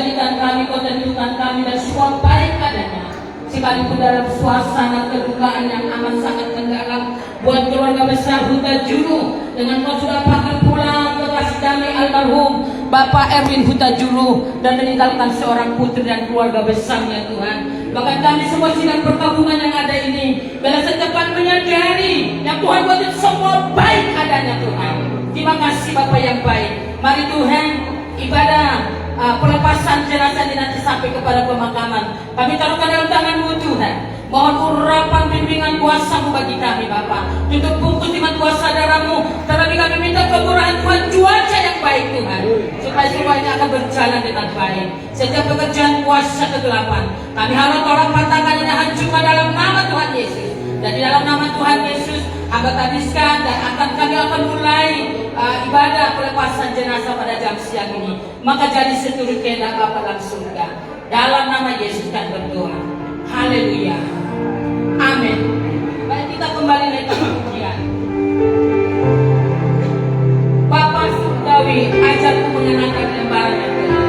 jadikan kami, Kau tentukan kami dan semua baik adanya. Sekalipun dalam suasana kedukaan yang amat sangat mendalam buat keluarga besar Huta Julu, dengan Kau sudah panggil pulang kekasih kami almarhum Bapak Erwin Huta Julu dan meninggalkan seorang putri dan keluarga besarnya Tuhan. Bahkan kami semua sidang perkabungan yang ada ini bila secepat menyadari yang Tuhan buat itu semua baik adanya Tuhan. Terima kasih Bapak yang baik. Mari Tuhan, ibadah pelepasan jenazah ini nanti sampai kepada pemakaman kami taruhkan dalam tangan-Mu Tuhan. Mohon urapan bimbingan kuasa-Mu bagi kami Bapa. Tutup bungkus dengan kuasa darah-Mu. Terlebih kami minta kemurahan Tuhan, cuaca yang baik Tuhan, supaya semuanya akan berjalan dengan baik. Setiap pekerjaan kuasa kegelapan kami harap tolak patahkan dan hancurkan dalam nama Tuhan Yesus. Dan di dalam nama Tuhan Yesus hamba habiskan dan kami akan mulai ibadah pelepasan jenazah pada jam siang ini. Maka jadi seturut kehendak Bapa dalam surga. Dalam nama Yesus kan berdoa. Haleluya. Amin. Baik, kita kembali naik ke pujian. Bapak Surgawi, ajarku mengenakan lembaran yang benar.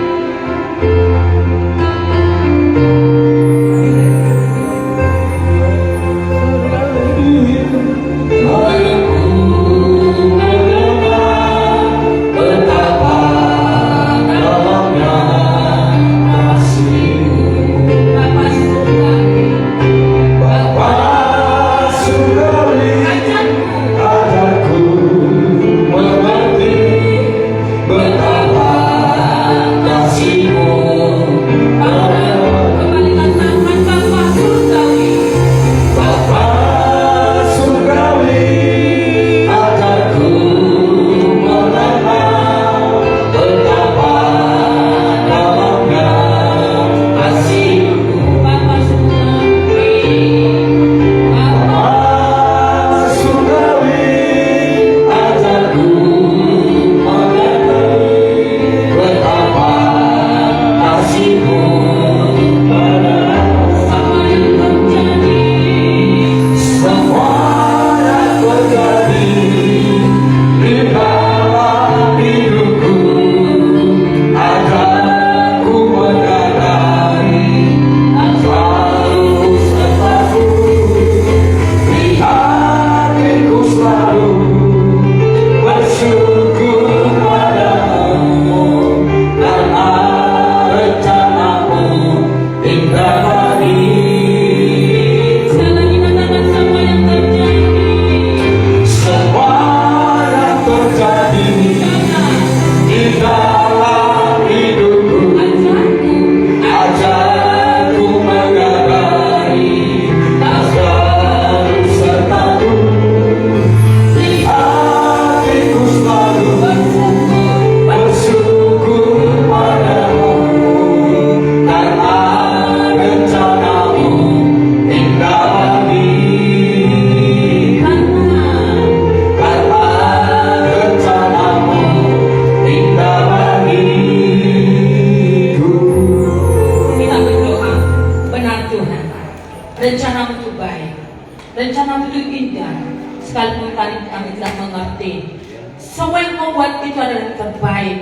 Rencana itu indah, sekalipun kami tidak mengerti. Semua yang kau buat itu adalah yang terbaik.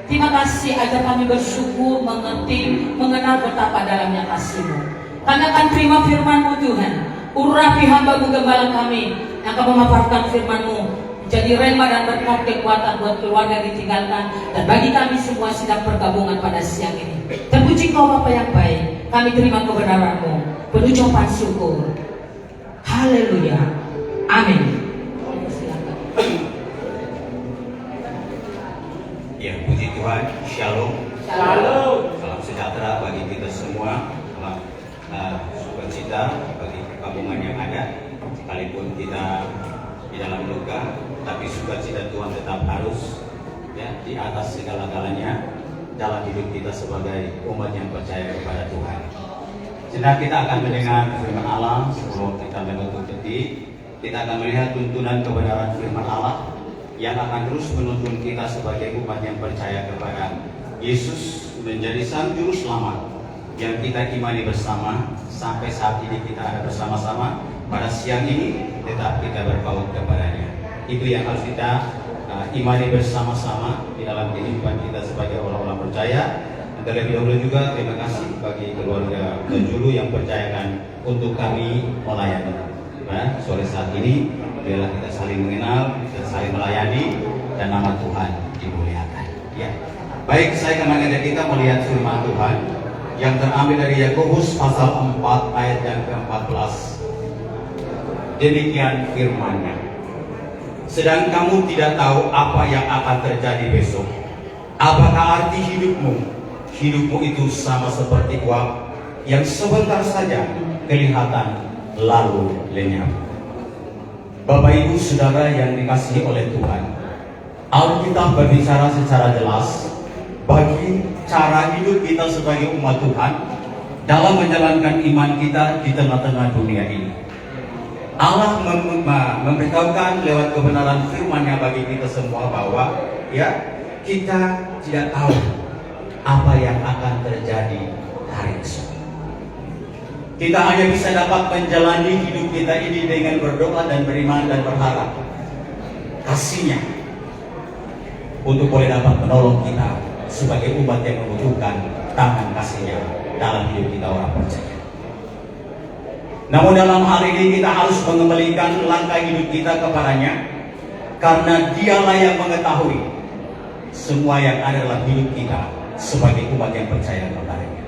Terima kasih agar kami bersyukur, mengerti, mengenal betapa dalamnya kasih-Mu. Kami akan terima firman-Mu Tuhan. Urapi hamba-Mu gembala kami yang akan memaparkan firman-Mu menjadi rema dan berkat kekuatan buat keluarga yang ditinggalkan dan bagi kami semua sidang pergabungan pada siang ini. Terpuji Kau Bapa yang baik. Kami terima kebenaran-Mu, penuh ucapan syukur. Haleluya. Amin. Ya, puji Tuhan. Shalom. Shalom. Salam sejahtera bagi kita semua. Sukacita bagi perkabungan yang ada. Sekalipun kita di dalam luka, tapi sukacita Tuhan tetap harus ya di atas segala-galanya dalam hidup kita sebagai umat yang percaya kepada Tuhan. Sedang kita akan mendengar firman Allah. Sebelum kita menutup detik, kita akan melihat tuntunan kebenaran firman Allah yang akan terus menuntun kita sebagai umat yang percaya kepada Yesus menjadi Sang Juru Selamat yang kita imani bersama. Sampai saat ini kita ada bersama-sama. Pada siang ini tetap kita berpaut kepadanya. Itu yang harus kita imani bersama-sama di dalam kehidupan kita sebagai orang-orang percaya. Terlebih dahulu juga terima kasih bagi keluarga Julu yang percayakan untuk kami melayani. Nah, sore saat ini biarlah kita saling mengenal dan saling melayani dan nama Tuhan dimuliakan. Ya. Baik, saya akan mengajak kita melihat firman Tuhan yang terambil dari Yakobus pasal 4 ayat yang ke-14. Demikian firman-Nya. Sedang kamu tidak tahu apa yang akan terjadi besok. Apakah arti hidupmu? Hidupmu itu sama seperti uap yang sebentar saja kelihatan lalu lenyap. Bapak Ibu Saudara yang dikasihi oleh Tuhan, Alkitab berbicara secara jelas bagi cara hidup kita sebagai umat Tuhan dalam menjalankan iman kita di tengah-tengah dunia ini. Allah memberitahukan lewat kebenaran firman-Nya bagi kita semua bahwa kita tidak tahu apa yang akan terjadi hari esok. Kita hanya bisa dapat menjalani hidup kita ini dengan berdoa dan beriman dan berharap kasih-Nya untuk boleh dapat menolong kita sebagai umat yang membutuhkan tangan kasih-Nya dalam hidup kita orang percaya. Namun dalam hal ini kita harus mengembalikan langkah hidup kita kepadanya, karena Dialah yang mengetahui semua yang ada dalam hidup kita sebagai umat yang percaya kepadanya.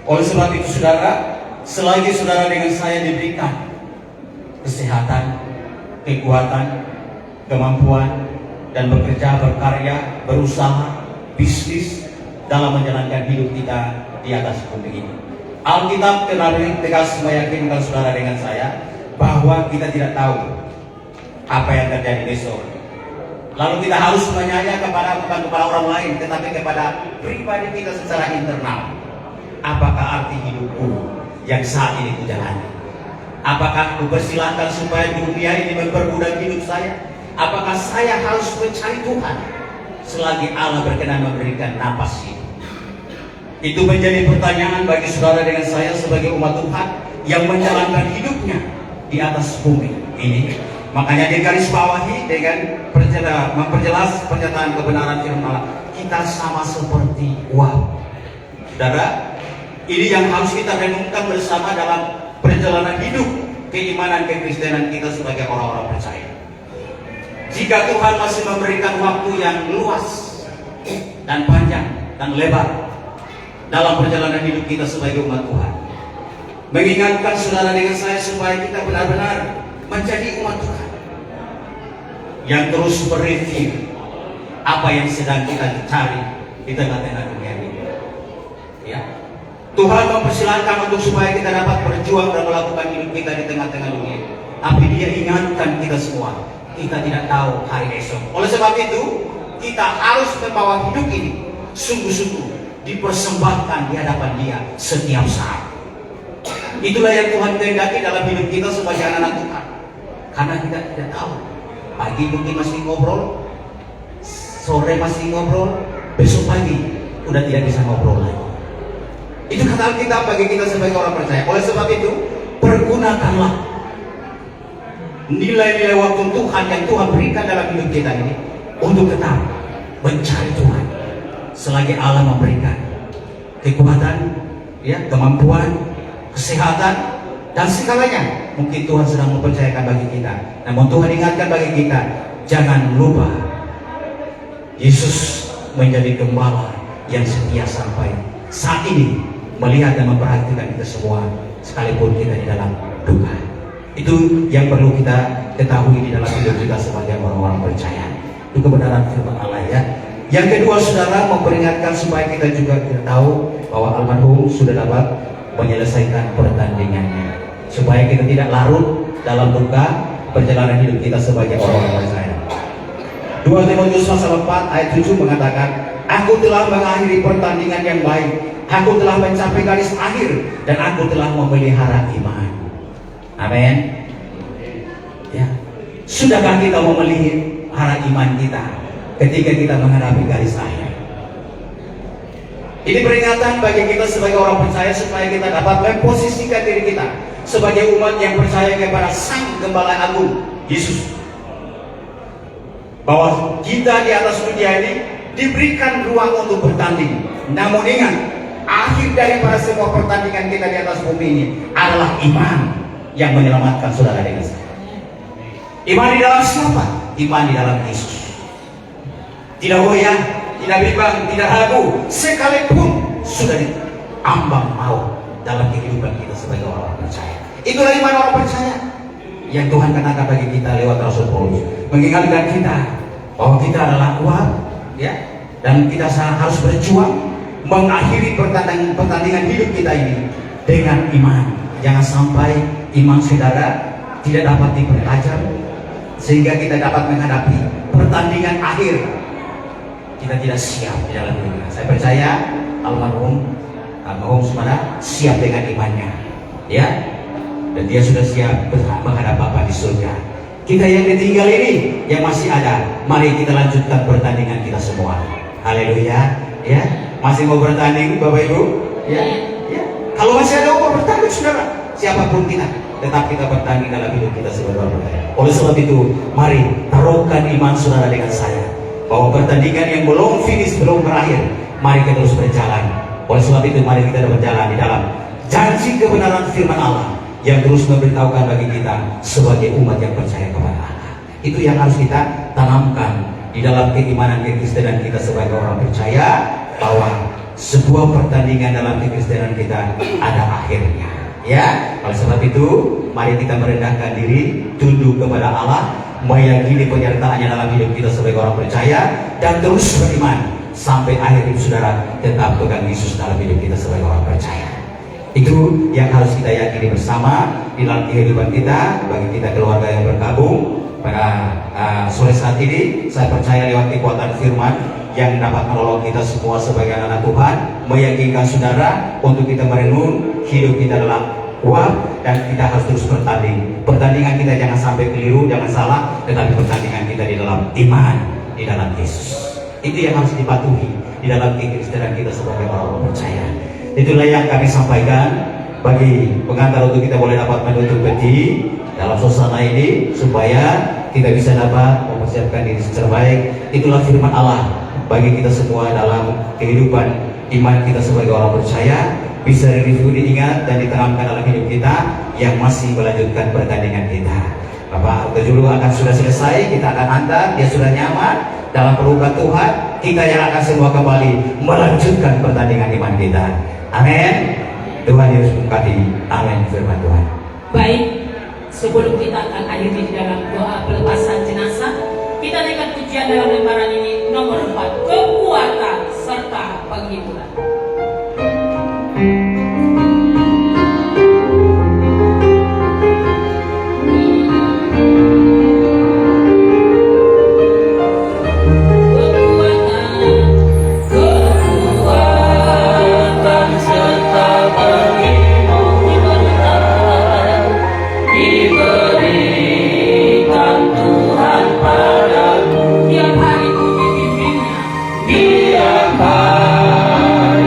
Oleh sebab itu saudara, selagi saudara dengan saya diberikan kesehatan, kekuatan, kemampuan, dan bekerja, berkarya, berusaha, bisnis dalam menjalankan hidup kita di atas bumi ini, Alkitab tegas meyakinkan saudara dengan saya bahwa kita tidak tahu apa yang terjadi besok. Lalu kita harus menanya bukan kepada orang lain, tetapi kepada pribadi kita secara internal. Apakah arti hidupku yang saat ini kujalani? Apakah aku persilahkan supaya dunia ini memperbudak hidup saya? Apakah saya harus mencari Tuhan selagi Allah berkenan memberikan napas hidup? Itu menjadi pertanyaan bagi saudara dengan saya sebagai umat Tuhan yang menjalankan hidupnya di atas bumi ini. Makanya digarisbawahi dengan memperjelas pernyataan kebenaran firman Allah. Kita sama seperti uap. Saudara, ini yang harus kita renungkan bersama dalam perjalanan hidup keimanan kekristenan kita sebagai orang-orang percaya. Jika Tuhan masih memberikan waktu yang luas dan panjang dan lebar dalam perjalanan hidup kita sebagai umat Tuhan, mengingatkan saudara dengan saya supaya kita benar-benar menjadi umat Tuhan yang terus mereview apa yang sedang kita cari di tengah-tengah dunia ini. Ya, Tuhan mempersilahkan untuk supaya kita dapat berjuang dan melakukan hidup kita di tengah-tengah dunia. Tapi Dia ingatkan kita semua, kita tidak tahu hari esok. Oleh sebab itu, kita harus membawa hidup ini sungguh-sungguh dipersembahkan di hadapan Dia setiap saat. Itulah yang Tuhan kehendaki dalam hidup kita sebagai anak-anak Tuhan. Karena kita tidak tahu, pagi mungkin masih ngobrol, sore masih ngobrol, besok pagi udah tidak bisa ngobrol lagi. Itu kata Alkitab bagi kita sebagai orang percaya. Oleh sebab itu, pergunakanlah nilai-nilai waktu Tuhan yang Tuhan berikan dalam hidup kita ini untuk tetap mencari Tuhan selagi Allah memberikan kekuatan, kemampuan, kesehatan, dan segalanya. Mungkin Tuhan sedang mempercayakan bagi kita. Namun Tuhan ingatkan bagi kita, jangan lupa Yesus menjadi gembala yang setia sampai saat ini, melihat dan memperhatikan kita semua sekalipun kita di dalam duka. Itu yang perlu kita ketahui di dalam hidup kita sebagai orang-orang percaya. Itu kebenaran firman Allah ya. Yang kedua saudara, memperingatkan supaya kita juga tahu bahwa almarhum sudah dapat menyelesaikan pertandingannya, supaya kita tidak larut dalam duka perjalanan hidup kita sebagai orang-orang percaya. 2 Timotius pasal 4 ayat 7 mengatakan, aku telah mengakhiri pertandingan yang baik, aku telah mencapai garis akhir, dan aku telah memelihara iman. Amin. Ya. Sudahkah kita memelihara iman kita ketika kita menghadapi garis akhir? Ini peringatan bagi kita sebagai orang percaya supaya kita dapat memposisikan diri kita sebagai umat yang percaya kepada Sang Gembala Agung Yesus, bahwa kita di atas dunia ini diberikan ruang untuk bertanding. Namun ingat, akhir daripada semua pertandingan kita di atas bumi ini adalah iman yang menyelamatkan saudara dengan saya. Iman di dalam siapa? Iman di dalam Yesus. Tidak goyah, tidak bimbang, tidak ragu, sekalipun sudah diambang maut dalam kehidupan kita sebagai orang percaya. Itulah iman orang percaya yang Tuhan katakan bagi kita lewat Rasul Paulus, mengingatkan kita bahwa kita adalah kuat, ya, dan kita harus berjuang mengakhiri pertandingan hidup kita ini dengan iman. Jangan sampai iman saudara tidak dapat dipertajam sehingga kita dapat menghadapi pertandingan akhir. Kita tidak siap di dalam dunia. Saya percaya almarhum Sumana siap dengan imannya, ya, dan dia sudah siap menghadap Bapa di surga. Kita yang ditinggal ini, yang masih ada, mari kita lanjutkan pertandingan kita semua. Haleluya, ya. Masih mau bertanding, Bapak Ibu? Ya, ya. Kalau masih ada umur bertanding, saudara, siapapun kita, tetap kita bertanding dalam hidup kita sebagai orang percaya. Oleh sebab itu, mari taruhkan iman saudara dengan saya, bahwa pertandingan yang belum finish, belum berakhir, mari kita terus berjalan. Oleh sebab itu, mari kita berjalan di dalam janji kebenaran firman Allah yang terus memberitahukan bagi kita sebagai umat yang percaya kepada Allah. Itu yang harus kita tanamkan di dalam keimanan kekristenan kita sebagai orang percaya, bahwa sebuah pertandingan dalam kekristenan kita ada akhirnya, ya. Oleh sebab itu, mari kita merendahkan diri, tunduk kepada Allah, meyakini penyertaannya dalam hidup kita sebagai orang percaya, dan terus beriman sampai akhir hidup saudara. Tetap pegang Yesus dalam hidup kita sebagai orang percaya. Itu yang harus kita yakini bersama di dalam kehidupan kita. Bagi kita keluarga yang bergabung pada sore saat ini, saya percaya lewat kekuatan firman yang dapat menolong kita semua sebagai anak Tuhan, meyakinkan saudara untuk kita merenung hidup kita dalam kuat, dan kita harus terus bertanding. Pertandingan kita jangan sampai keliru, jangan salah, tetapi pertandingan kita di dalam iman, di dalam Yesus. Itu yang harus dipatuhi di dalam kekristenan kita sebagai orang percaya. Itulah yang kami sampaikan bagi pengantar untuk kita boleh dapat menutup peti dalam suasana ini, supaya kita bisa dapat mempersiapkan diri secara baik. Itulah firman Allah bagi kita semua dalam kehidupan iman kita sebagai orang percaya, bisa direview, diingat, dan ditanamkan dalam hidup kita yang masih melanjutkan pertandingan kita. Bapak Tejulu akan sudah selesai, kita akan hantar, dia sudah nyaman dalam pelukan Tuhan. Kita yang akan semua kembali melanjutkan pertandingan iman kita. Amin. Tuhan Yesus memberkati. Amin. Firman Tuhan. Baik, sebelum kita akan akhiri di dalam doa pelepasan jenazah, kita naikkan pujian dalam lembaran ini nomor 4, kekuatan serta penghiburan. Tiap hari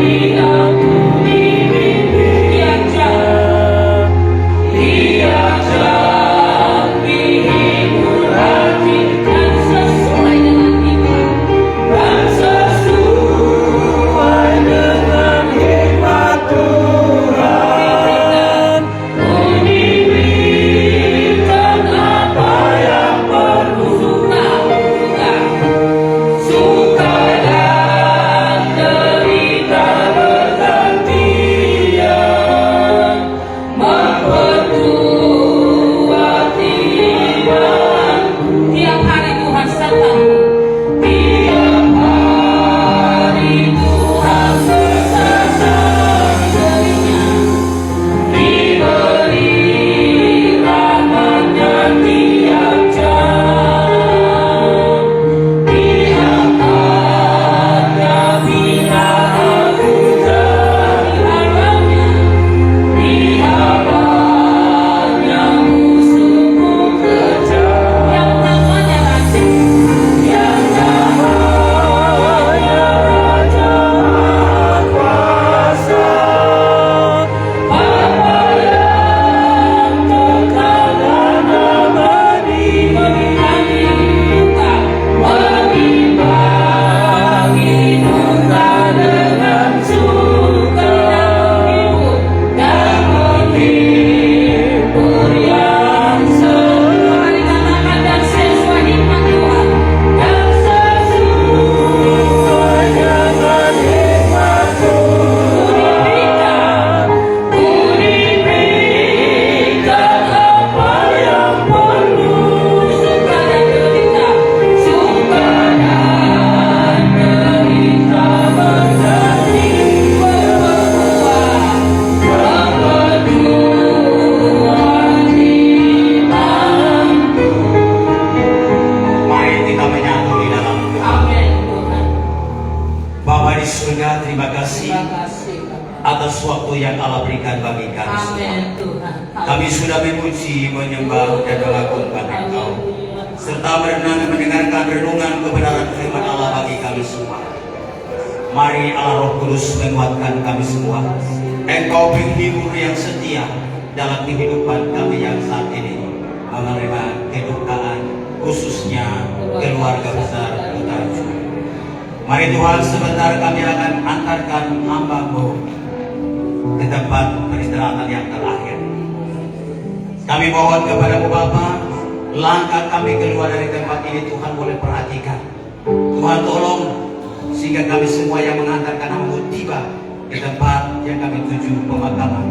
di surga, terima kasih Terima kasih Bapa. atas waktu yang Allah berikan bagi kami semua. Amin Tuhan. Kami sudah memuji, menyembah, dan mengagungkan Engkau, serta merenang dan mendengarkan renungan kebenaran firman Allah bagi kami semua. Mari Allah Roh Kudus menguatkan kami semua. Engkau penghibur yang setia dalam kehidupan kami yang saat ini menerima kedukaan, khususnya keluarga besar Utara Juru. Mari Tuhan, sebentar kami akan antarkan hamba-Mu ke tempat peristirahatan yang terakhir. Kami mohon kepada-Mu Bapa, langkah kami keluar dari tempat ini Tuhan boleh perhatikan. Tuhan tolong sehingga kami semua yang mengantarkan Mu tiba di tempat yang kami tuju pemakaman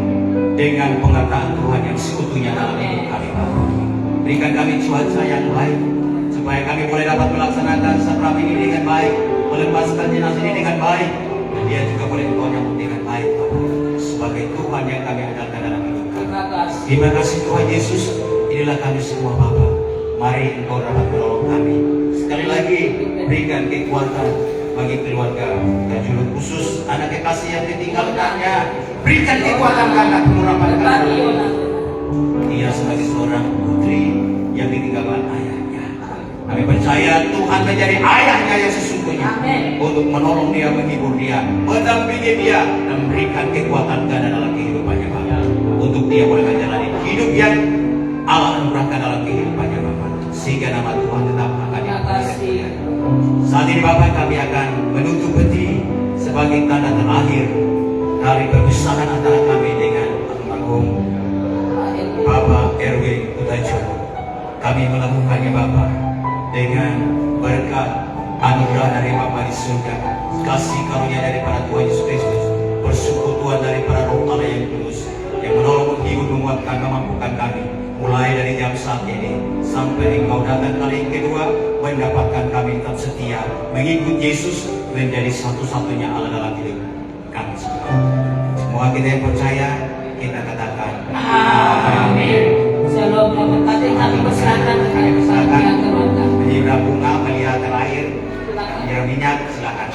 dengan pengertian Tuhan yang seutuhnya dalam hidup kami Bapa. Berikan kami cuaca yang baik supaya kami boleh dapat melaksanakan sakramen ini dengan baik, melepaskan jenazah ini dengan baik, dan dia juga boleh Tuhan yang dengan baik Bapa. Sebagai Tuhan yang kami andalkan dalam hidup kami. Terima kasih. Terima kasih Tuhan Yesus. Inilah kami semua Bapa. Mari Engkau dapat menolong kami. Sekali lagi berikan kekuatan bagi keluarga dan juru khusus anak kekasih yang ditinggalkannya. Berikan kekuatan karena pengurapan Berbagi kami. Yonan. Dia sebagai seorang putri yang ditinggalkan ayahnya. Kami percaya Tuhan menjadi ayahnya yang sesungguhnya. Amin. Untuk menolong dia, menghibur dia, mendampingi dia, dan memberikan kekuatan ganda dalam kehidupannya Bapa. Untuk dia boleh menjalani hidup yang Allah anugerahkan dalam kehidupannya Bapa. Sehingga nama Tuhan tetap akan Terima kasih. Saat ini Bapak, kami akan menutup peti sebagai tanda terakhir dari perpisahan antara kami dengan almarhum Bapak RW Utajuru. Kami melakukannya Bapak dengan berkat anugerah dari Bapa di surga, kasih karunia dari para Tuhan Yesus Kristus, persekutuan dari para roh Allah yang kudus yang menolong, menghibur, menguatkan, memampukan kami mulai dari jam saat ini sampai Engkau datang kali yang kedua, mendapatkan kami tetap setia mengikut Yesus menjadi satu-satunya Allah dalam hidup kami semua. Semua kita yang percaya, kita katakan Amin. Shalom. Berkati kami persilakan Kami persilakan kepada keluarga. menyirah bunga, melihat air, Silakan. menyirah minyak, silakan.